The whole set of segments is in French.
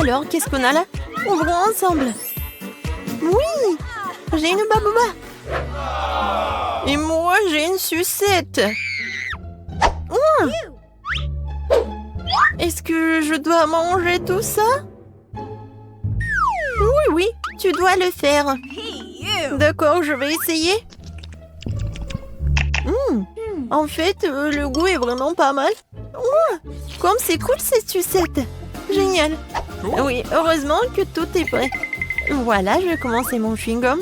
Alors, qu'est-ce qu'on a là? Ouvrons ensemble. Oui, j'ai une babouba. Et moi, j'ai une sucette. Oh. Est-ce que je dois manger tout ça? Oui, oui, tu dois le faire. D'accord, je vais essayer. En fait, le goût est vraiment pas mal. Comme c'est cool cette sucette. Génial. Oui, heureusement que tout est prêt. Voilà, je vais commencer mon chewing-gum.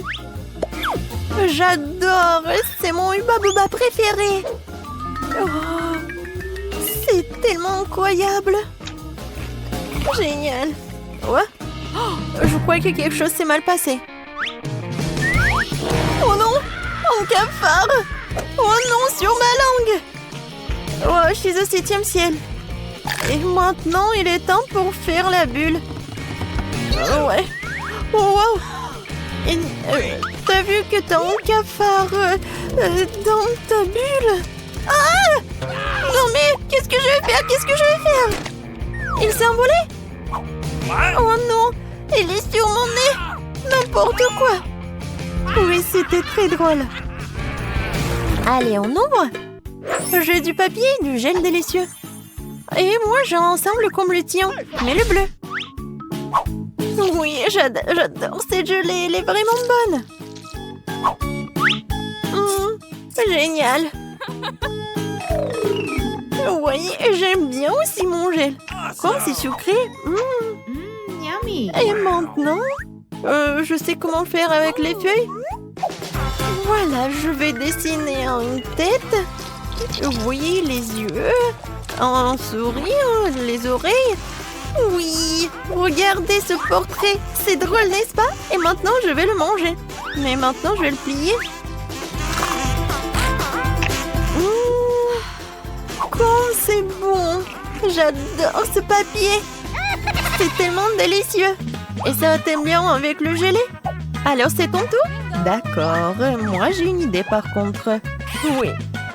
J'adore, c'est mon Hubba Bubba préféré. Oh, c'est tellement incroyable. Génial. Ouais. Je crois que quelque chose s'est mal passé. Oh non, un cafard. Oh non, sur ma langue. Oh, je suis au 7e ciel. Et maintenant, il est temps pour faire la bulle. Oh, ouais. Oh, wow. T'as vu que t'as un cafard dans ta bulle? Ah! Non mais, qu'est-ce que je vais faire? Qu'est-ce que je vais faire? Il s'est envolé? Oh non, il est sur mon nez. N'importe quoi. Oui, c'était très drôle. Allez, on ouvre. J'ai du papier et du gel délicieux. Et moi, j'ai un ensemble comme le tien, mais le bleu. Oui, j'adore cette gelée, elle est vraiment bonne. Génial. Oui, j'aime bien aussi mon gel. Comme c'est sucré. Yummy. Et maintenant, je sais comment faire avec les feuilles. Voilà, je vais dessiner une tête. Oui, les yeux, un sourire, les oreilles. Oui, regardez ce portrait. C'est drôle, n'est-ce pas? Et maintenant, je vais le manger. Mais maintenant, je vais le plier. Comme c'est bon. J'adore ce papier. C'est tellement délicieux. Et ça t'aime bien avec le gelé? Alors, c'est ton tour? D'accord. Moi, j'ai une idée par contre. Oui,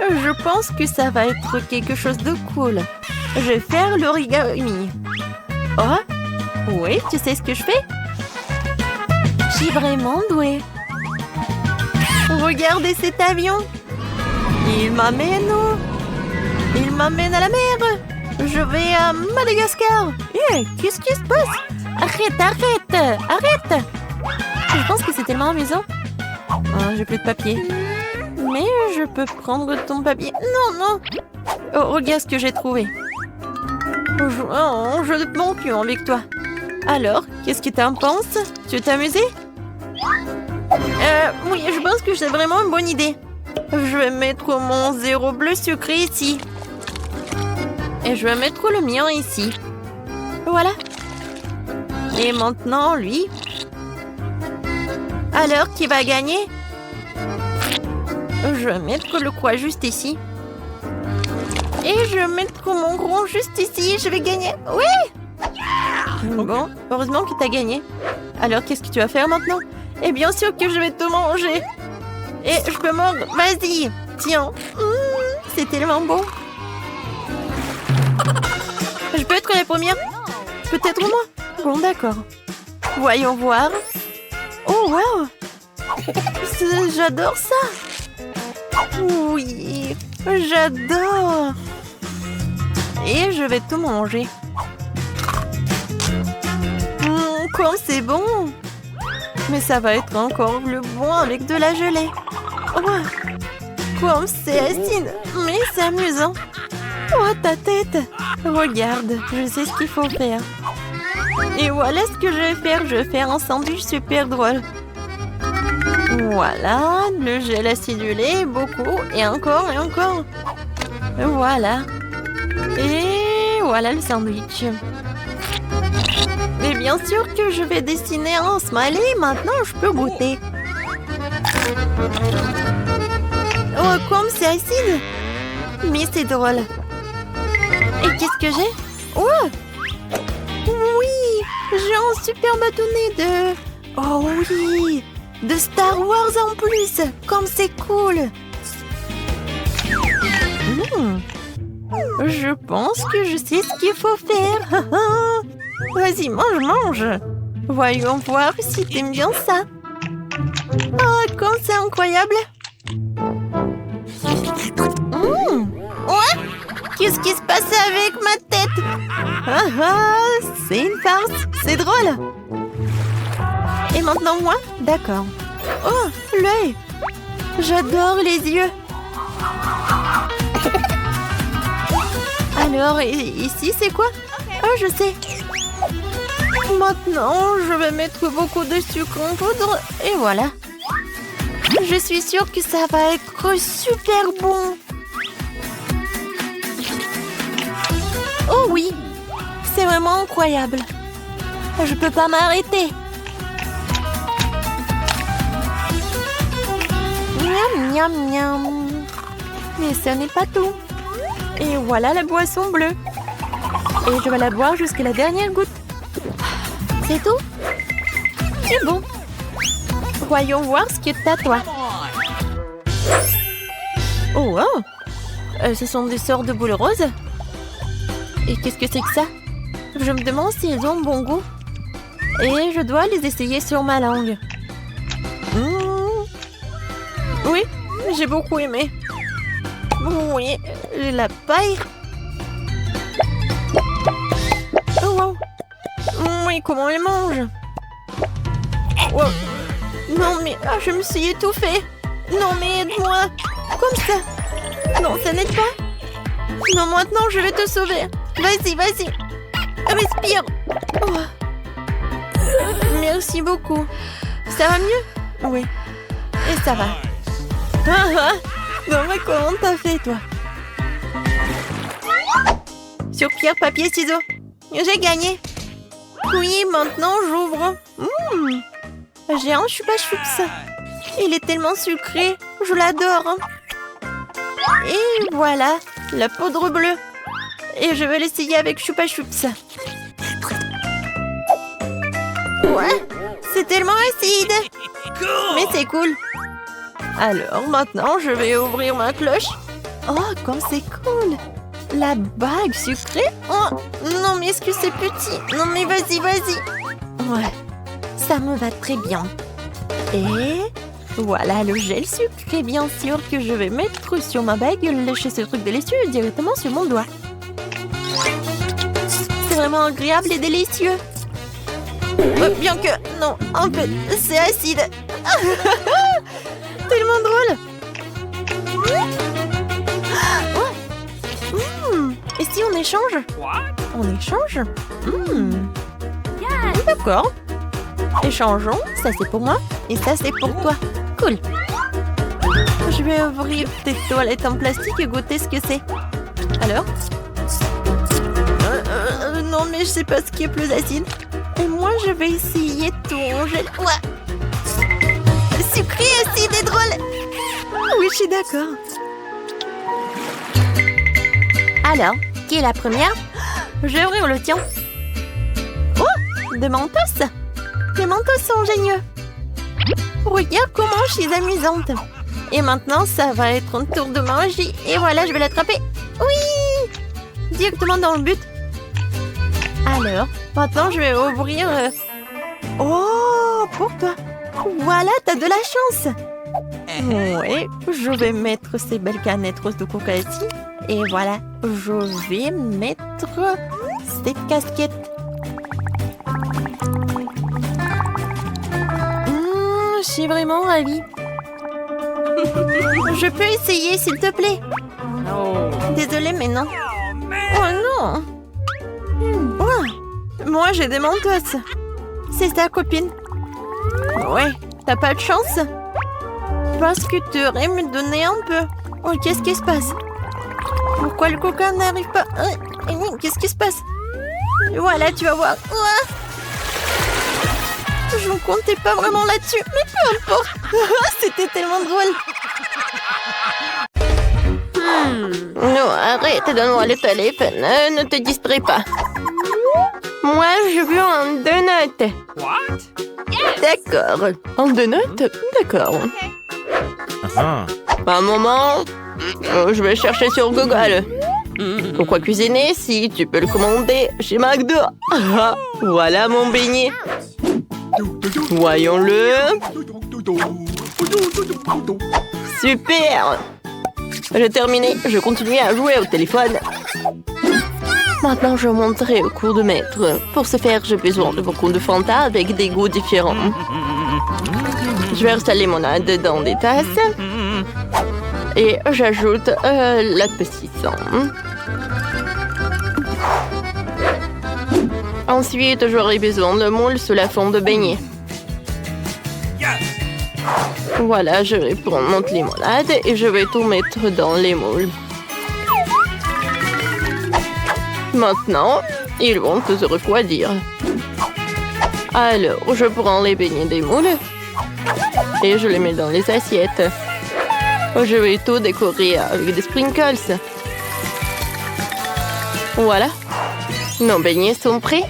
je pense que ça va être quelque chose de cool. Je vais faire l'origami. Oh, oui, tu sais ce que je fais? Je suis vraiment douée. Regardez cet avion. Il m'amène où? Il m'amène à la mer. Je vais à Madagascar. Qu'est-ce qui se passe? Arrête. Je pense que c'est tellement amusant. J'ai plus de papier. Mais je peux prendre ton papier. Non. Oh, regarde ce que j'ai trouvé. Je ne m'en plus avec toi. Alors, qu'est-ce que t'en penses? Tu veux t'amuser? Oui, je pense que c'est vraiment une bonne idée. Je vais mettre mon 0 bleu sucré ici. Et je vais mettre le mien ici. Voilà. Et maintenant, lui. Alors, qui va gagner? Je vais mettre le quoi juste ici. Et je vais mettre mon gros juste ici. Je vais gagner. Oui! Bon, heureusement que tu as gagné. Alors, qu'est-ce que tu vas faire maintenant? Et bien sûr que je vais te manger. Et je peux mordre. Vas-y. Tiens. C'est tellement beau. Je peux être la première? Peut-être moi? Bon, d'accord. Voyons voir. Oh, wow! J'adore ça! Oui, j'adore! Et je vais tout manger. Comme c'est bon! Mais ça va être encore plus bon avec de la gelée. Oh, comme c'est acide, mais c'est amusant. Oh, ta tête! Regarde, je sais ce qu'il faut faire. Et voilà ce que je vais faire. Je vais faire un sandwich super drôle. Voilà, le gel acidulé, beaucoup, et encore, et encore. Voilà. Et voilà le sandwich. Et bien sûr que je vais dessiner un smiley. Maintenant, je peux goûter. Oh, comme c'est acide. Mais c'est drôle. Et qu'est-ce que j'ai? Oh! Oui! J'ai un super bâtonnet de... Oh oui! De Star Wars en plus! Comme c'est cool! Je pense que je sais ce qu'il faut faire! Vas-y, mange, mange. Voyons voir si t'aimes bien ça. Oh, comme c'est incroyable. Ouais. Qu'est-ce qui se passe avec ma tête? C'est une farce. C'est drôle. Et maintenant moi? D'accord. Oh, l'œil. J'adore les yeux. Alors, ici, c'est quoi? Oh, je sais. Maintenant, je vais mettre beaucoup de sucre en poudre. Et voilà. Je suis sûre que ça va être super bon. Oh oui. C'est vraiment incroyable. Je peux pas m'arrêter. Miam, miam, miam. Mais ce n'est pas tout. Et voilà la boisson bleue. Et je vais la boire jusqu'à la dernière goutte. C'est tout? C'est bon. Voyons voir ce que t'as, toi. Oh, wow. Ce sont des sortes de boules roses. Et qu'est-ce que c'est que ça? Je me demande si elles ont bon goût. Et je dois les essayer sur ma langue. Oui, j'ai beaucoup aimé. Oui, la paille. Oh, wow. Oui, comment on les mange? Wow. Non, mais je me suis étouffée. Non, mais aide-moi. Comme ça. Non, ça n'aide pas. Non, maintenant, je vais te sauver. Vas-y, vas-y. Respire. Oh. Merci beaucoup. Ça va mieux? Oui. Et ça va. Non, mais comment t'as fait, toi? Sur pierre, papier, ciseaux. J'ai gagné. Oui, maintenant, j'ouvre. J'ai un chupa-chups. Il est tellement sucré. Je l'adore. Et voilà, la poudre bleue. Et je vais l'essayer avec chupa-chups. Ouais, c'est tellement acide. Mais c'est cool. Alors, maintenant, je vais ouvrir ma cloche. Oh, comme c'est cool. La bague sucrée. Oh, non, mais est-ce que c'est petit? Non, mais vas-y, vas-y. Ouais, ça me va très bien. Et voilà le gel sucré, bien sûr, que je vais mettre sur ma bague et lécher ce truc délicieux directement sur mon doigt. C'est vraiment agréable et délicieux. Bien que, non, en fait, c'est acide. Tellement drôle. Et si on échange? On échange? D'accord. Échangeons. Ça, c'est pour moi. Et ça, c'est pour toi. Cool. Je vais ouvrir tes toilettes en plastique et goûter ce que c'est. Alors? Non, mais je sais pas ce qui est plus acide. Et moi, je vais essayer ton gel. Ouais. Sucré, acide et drôle. Oui, je suis d'accord. Alors, qui est la première? Je vais ouvrir le tien. Oh, des mentos. Les mentos sont géniaux. Regarde comment je suis amusante. Et maintenant, ça va être un tour de magie. Et voilà, je vais l'attraper. Oui! Directement dans le but. Alors, maintenant, je vais ouvrir... Oh, pour toi. Voilà, t'as de la chance. Oui, je vais mettre ces belles canettes roses de coca ici. Et voilà, je vais mettre cette casquette. Je suis vraiment ravie. Je peux essayer, s'il te plaît? Désolée, mais non. Oh non! Oh, moi, j'ai des mentos. C'est ta copine. Ouais, t'as pas de chance? Parce que tu aurais me donner un peu. Oh, qu'est-ce qui se passe? Pourquoi le coca n'arrive pas? Qu'est-ce qui se passe? Voilà, tu vas voir. Je ne comptais pas vraiment là-dessus, mais peu importe. C'était tellement drôle. Non, arrête, donne-moi le téléphone. Ne te distrais pas. Moi, je veux un donut. D'accord. Un donut? D'accord. Un moment. Je vais chercher sur Google. Pourquoi cuisiner si tu peux le commander chez McDo? Ah, voilà mon beignet. Voyons-le. Super! J'ai terminé. Je continue à jouer au téléphone. Maintenant, je monterai au cours de maître. Pour ce faire, j'ai besoin de beaucoup de Fanta avec des goûts différents. Je verse la limonade dans des tasses. Et j'ajoute l'appétissant. Ensuite, j'aurai besoin de moule sous la forme de beignet. Voilà, je vais prendre notre limonade et je vais tout mettre dans les moules. Maintenant, ils vont se refroidir. Alors, je prends les beignets des moules et je les mets dans les assiettes. Je vais tout décorer avec des sprinkles. Voilà. Nos beignets sont prêts.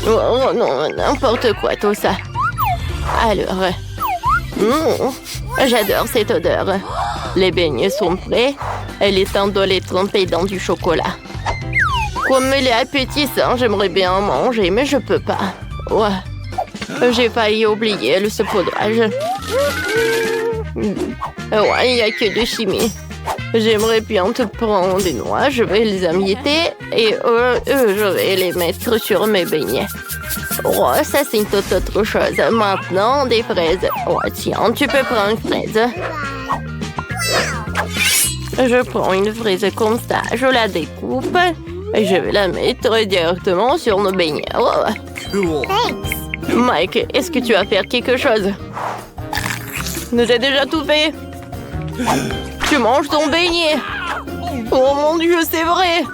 Oh non, n'importe quoi tout ça. Alors, j'adore cette odeur. Les beignets sont prêts. Il est temps de les tremper dans du chocolat. Comme il est appétissant, j'aimerais bien en manger, mais je peux pas. Ouais. J'ai failli oublier le saupoudrage. Ouais, il n'y a que de chimie. J'aimerais bien te prendre des noix, je vais les amietter et je vais les mettre sur mes beignets. Oh, ça c'est une toute autre chose. Maintenant, des fraises. Oh, tiens, tu peux prendre une fraise. Je prends une fraise comme ça, je la découpe et je vais la mettre directement sur nos beignets. Oh. Mike, est-ce que tu vas faire quelque chose? J'ai déjà tout fait. Tu manges ton beignet. Oh mon Dieu, c'est vrai.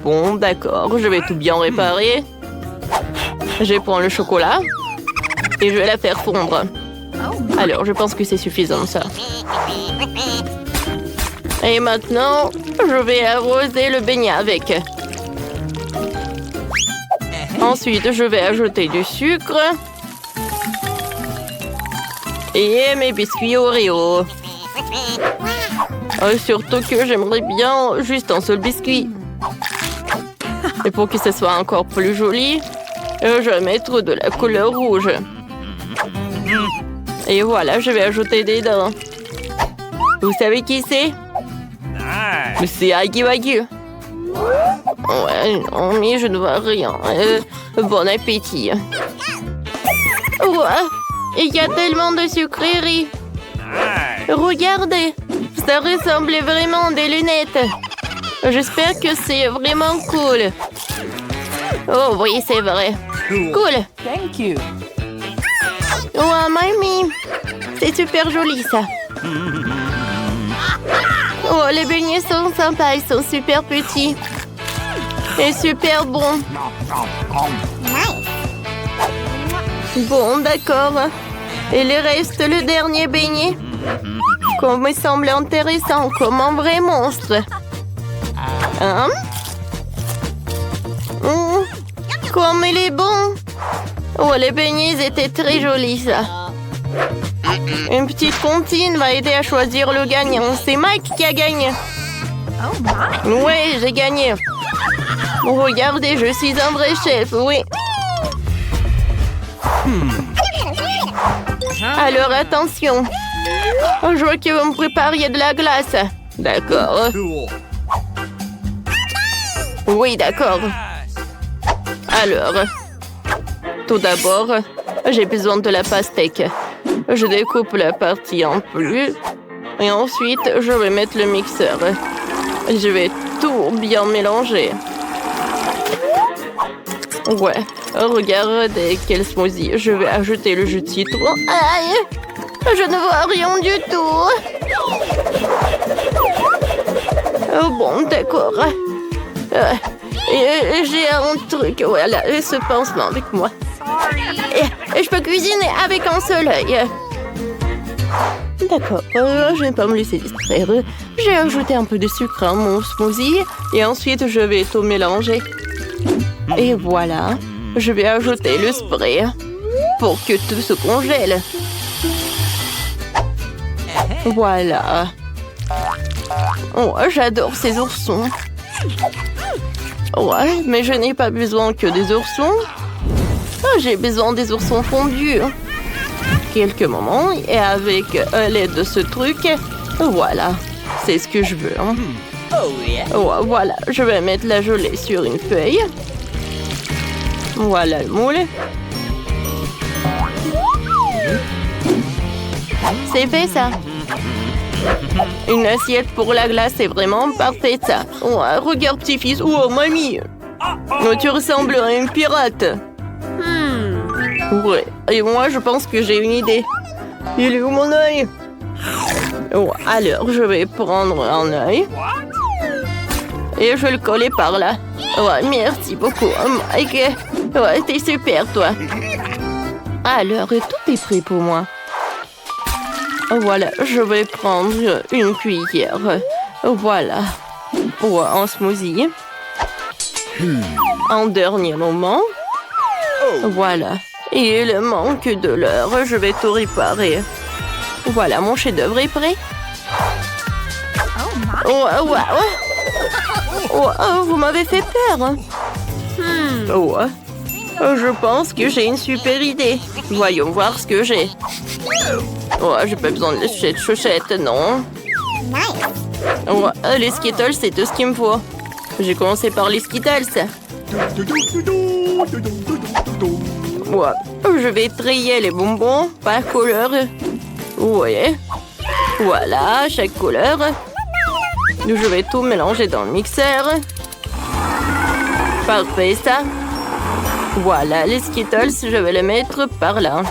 Bon, d'accord, je vais tout bien réparer. Je prends le chocolat et je vais la faire fondre. Alors, je pense que c'est suffisant, ça. Et maintenant, je vais arroser le beignet avec. Ensuite, je vais ajouter du sucre. Et mes biscuits Oreo. Surtout que j'aimerais bien juste un seul biscuit. Et pour que ce soit encore plus joli, je vais mettre de la couleur rouge. Et voilà, je vais ajouter des dents. Vous savez qui c'est? C'est Aggy Waggy. Ouais, non, mais je ne vois rien. Bon appétit. Ouais, il y a tellement de sucreries. Regardez, ça ressemble vraiment à des lunettes. J'espère que c'est vraiment cool. Oh oui, c'est vrai. Cool. Thank you. Oh, mamie, c'est super joli ça. Oh, les beignets sont sympas, ils sont super petits. Et super bons. Bon, d'accord. Il reste le dernier beignet. Comme il semble intéressant, comme un vrai monstre. Hein? Comme il est bon. Oh, les beignets étaient très jolis, ça. Une petite comptine va aider à choisir le gagnant. C'est Mike qui a gagné. Oui, j'ai gagné. Regardez, je suis un vrai chef, oui. Alors, attention. Je veux que vous me prépariez de la glace. D'accord. Oui, d'accord. Alors, tout d'abord, j'ai besoin de la pastèque. Je découpe la partie en plus. Et ensuite, je vais mettre le mixeur. Je vais tout bien mélanger. Ouais, regardez quel smoothie. Je vais ajouter le jus de citron. Aïe! Je ne vois rien du tout. Oh bon, d'accord. J'ai un truc, voilà, ce pansement avec moi. Et je peux cuisiner avec un seul œil. D'accord, je ne vais pas me laisser distraire. J'ai ajouté un peu de sucre à mon smoothie et ensuite je vais tout mélanger. Et voilà, je vais ajouter le spray pour que tout se congèle. Voilà. Oh, j'adore ces oursons. Ouais, mais je n'ai pas besoin que des oursons. Oh, j'ai besoin des oursons fondus. Quelques moments et avec l'aide de ce truc, voilà, c'est ce que je veux. Hein. Oh, voilà, je vais mettre la gelée sur une feuille. Voilà le moule. C'est fait ça. Une assiette pour la glace, c'est vraiment parfait ça. Oh, regarde petit-fils. Oh, mamie. Oh, tu ressembles à une pirate. Ouais, et moi je pense que j'ai une idée. Il est où mon œil? Oh, alors je vais prendre un œil. Et je vais le coller par là. Ouais, merci beaucoup, Mike. Ouais, t'es super, toi. Alors, tout est prêt pour moi. Voilà, je vais prendre une cuillère. Voilà. Pour un smoothie. En dernier moment. Voilà. Et il manque de l'heure. Je vais tout réparer. Voilà, mon chef-d'œuvre est prêt. Vous m'avez fait peur. Je pense que j'ai une super idée. Voyons voir ce que j'ai. J'ai pas besoin de cette chaussette, non. Les Skittles, c'est tout ce qu'il me faut. J'ai commencé par les Skittles. Je vais trier les bonbons par couleur. Ouais. Voilà, chaque couleur. Je vais tout mélanger dans le mixeur. Parfait, ça. Voilà, les Skittles, je vais les mettre par là.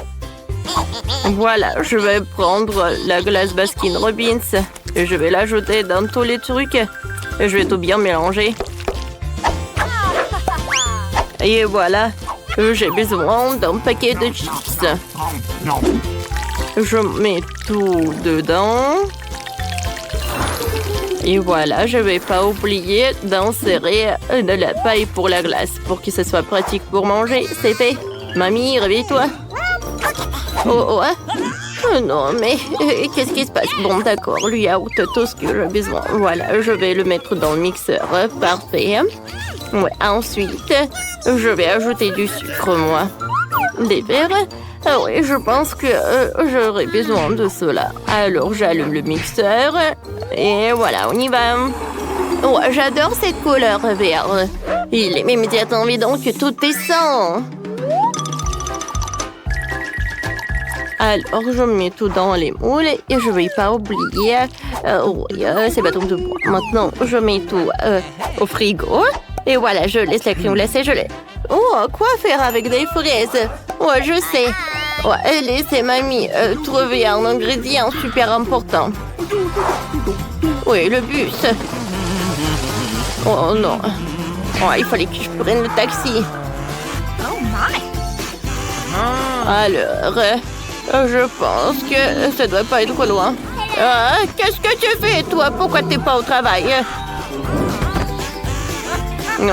Voilà, je vais prendre la glace Baskin Robbins. Et je vais l'ajouter dans tous les trucs. Et je vais tout bien mélanger. Et voilà, j'ai besoin d'un paquet de chips. Je mets tout dedans. Et voilà, je ne vais pas oublier d'insérer de la paille pour la glace pour que ce soit pratique pour manger. C'est fait. Mamie, réveille-toi. Oh, non, mais qu'est-ce qui se passe? Bon, d'accord, lui a tout ce que j'ai besoin. Voilà, je vais le mettre dans le mixeur. Parfait. Ouais, ensuite, je vais ajouter du sucre, moi. Des verres. Ah oui, je pense que j'aurai besoin de cela. Alors, j'allume le mixeur. Et voilà, on y va. Oh, j'adore cette couleur vert. Il est immédiatement évident que tout est sang. Alors, je mets tout dans les moules et je ne vais pas oublier ces bâtons de bois. Maintenant, je mets tout au frigo. Et voilà, je laisse la crème glacée gelée. Oh, quoi faire avec des fraises? Ouais, je sais. Ouais, laissez mamie trouver un ingrédient super important. Oui, le bus. Oh non. Oh, il fallait que je prenne le taxi. Alors, je pense que ça doit pas être loin. Qu'est-ce que tu fais, toi? Pourquoi t'es pas au travail? Non,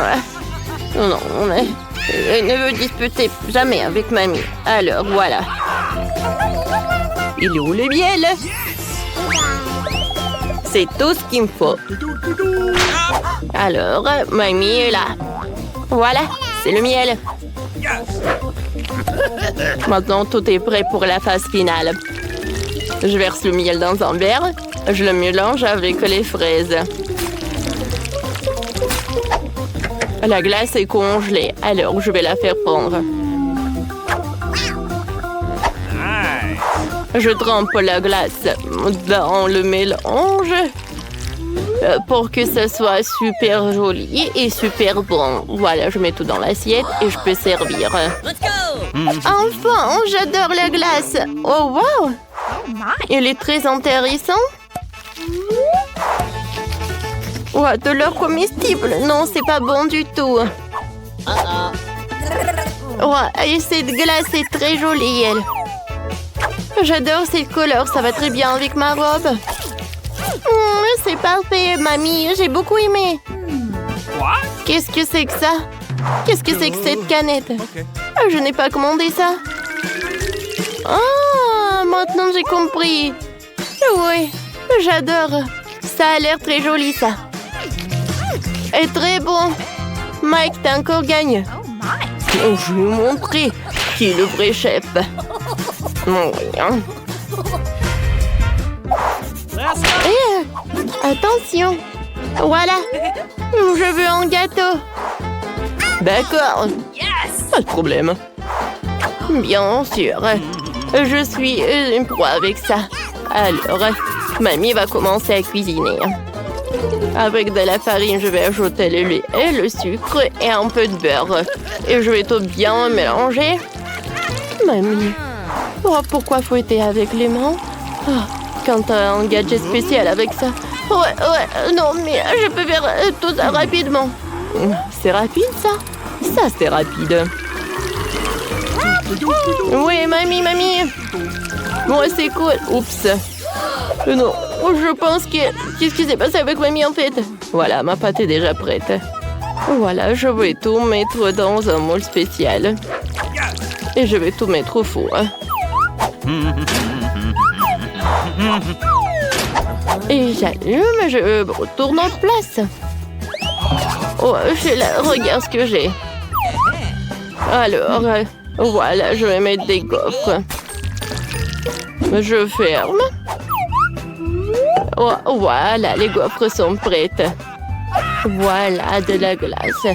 je ne veux disputer jamais avec mamie. Alors, voilà. Il est où le miel? C'est tout ce qu'il me faut. Alors, mamie est là. Voilà, c'est le miel. Maintenant, tout est prêt pour la phase finale. Je verse le miel dans un verre. Je le mélange avec les fraises. La glace est congelée, alors je vais la faire fondre. Je trempe la glace dans le mélange pour que ça soit super joli et super bon. Voilà, je mets tout dans l'assiette et je peux servir. Enfin, j'adore la glace. Oh, wow! Il est très intéressant. Ouais, de l'or comestible. Non, c'est pas bon du tout. Ouais, et cette glace est très jolie, elle. J'adore cette couleur, ça va très bien avec ma robe. C'est parfait, mamie, j'ai beaucoup aimé. Qu'est-ce que c'est que ça? Qu'est-ce que c'est que cette canette? Je n'ai pas commandé ça. Ah, maintenant j'ai compris. Oui, j'adore. Ça a l'air très joli, ça. Et très bon. Mike, t'as encore gagné. Oh, my. Oh, je vais vous montrer qui est le vrai chef. Oh, rien. Attention. Voilà. Je veux un gâteau. D'accord. Pas de problème. Bien sûr. Je suis une proie avec ça. Alors, mamie va commencer à cuisiner. Avec de la farine, je vais ajouter le lait et le sucre et un peu de beurre. Et je vais tout bien mélanger. Mamie, pourquoi fouetter avec les mains? Quand t'as un gadget spécial avec ça. Ouais, non, mais je peux faire tout ça rapidement. C'est rapide, ça? Ça, c'est rapide. Oui, mamie. Moi, c'est cool. Oups. Non, je pense que... Qu'est-ce qui s'est passé avec mamie, en fait? Voilà, ma pâte est déjà prête. Voilà, je vais tout mettre dans un moule spécial. Et je vais tout mettre au four. Et j'allume, je retourne en place. Oh, je suis là, regarde ce que j'ai. Alors, voilà, je vais mettre des gaufres. Je ferme. Oh, voilà, les gaufres sont prêtes. Voilà, de la glace.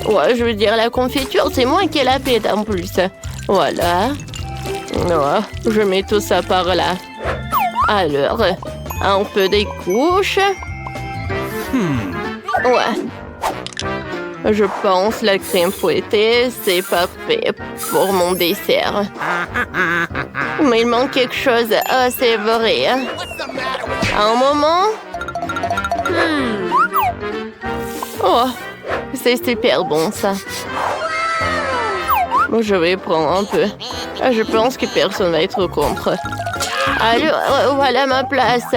Ouais, je veux dire, la confiture, c'est moi qui l'ai faite en plus. Voilà. Oh, je mets tout ça par là. Alors, un peu des couches. Ouais. Je pense la crème fouettée, c'est parfait pour mon dessert. Mais il manque quelque chose. Ah, c'est vrai. Un moment. Oh, c'est super bon, ça. Je vais prendre un peu. Je pense que personne va être contre. Alors, voilà ma place.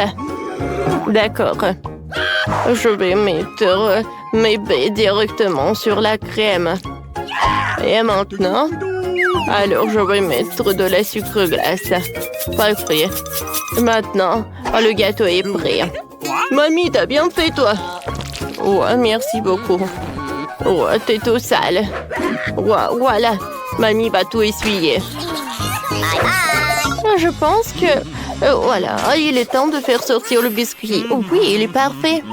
D'accord. Je vais mettre mes baies directement sur la crème. Et maintenant, alors je vais mettre de la sucre glace. Parfait. Maintenant, le gâteau est prêt. Mamie, t'as bien fait, toi. Ouais, merci beaucoup. Ouais, t'es tout sale. Ouais, voilà. Mamie va tout essuyer. Je pense que... voilà, il est temps de faire sortir le biscuit. Oh, oui, il est parfait.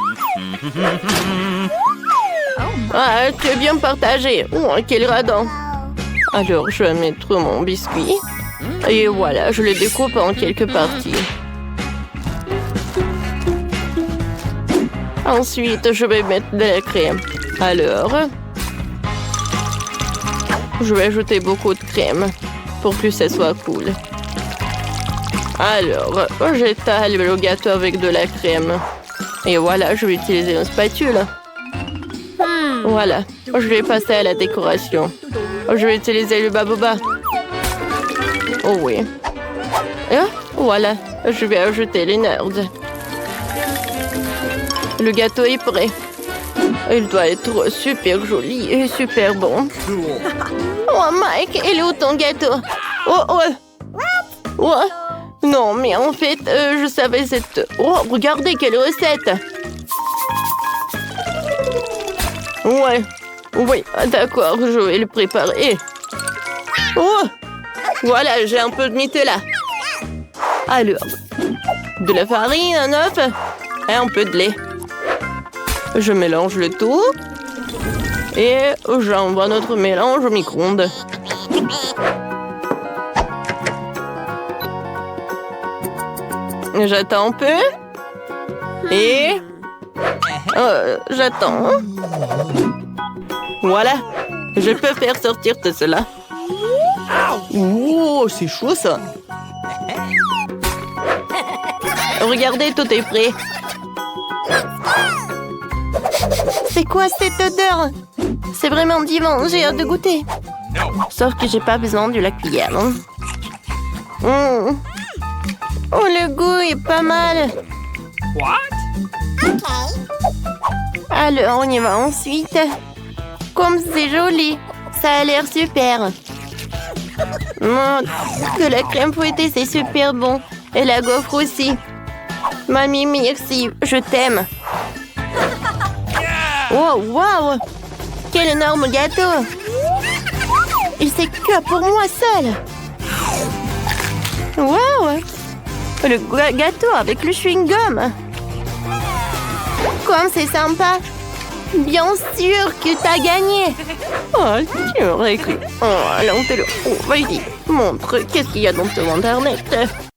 Ah, tu es bien partagé. Oh, quel radin. Alors, je vais mettre mon biscuit. Et voilà, je le découpe en quelques parties. Ensuite, je vais mettre de la crème. Alors, je vais ajouter beaucoup de crème pour que ça soit cool. Alors, j'étale le gâteau avec de la crème. Et voilà, je vais utiliser une spatule. Voilà, je vais passer à la décoration. Je vais utiliser le baboba. Oh oui. Et voilà, je vais ajouter les nerds. Le gâteau est prêt. Il doit être super joli et super bon. Oh Mike, il est où ton gâteau? Oh. Non, mais en fait, je savais cette... Oh, regardez quelle recette! Ouais, oui, d'accord, je vais le préparer. Oh, voilà, j'ai un peu de Nutella. Alors, de la farine, un œuf et un peu de lait. Je mélange le tout et j'envoie notre mélange au micro-ondes. J'attends un peu. Et... j'attends. Voilà. Je peux faire sortir tout cela. Oh, c'est chaud, ça. Regardez, tout est prêt. C'est quoi cette odeur? C'est vraiment divin. J'ai hâte de goûter. Sauf que j'ai pas besoin de la cuillère. Oh, le goût est pas mal. Alors, on y va ensuite. Comme c'est joli. Ça a l'air super. Que la crème fouettée, c'est super bon. Et la gaufre aussi. Mamie, merci, je t'aime. Oh, wow! Quel énorme gâteau! Et c'est que pour moi seul! Wow! Le gâteau avec le chewing-gum! Comme c'est sympa! Bien sûr que t'as gagné! Oh, tu aurais cru! Oh, allons, fais-le! Oh, vas-y, montre, qu'est-ce qu'il y a dans ton internet?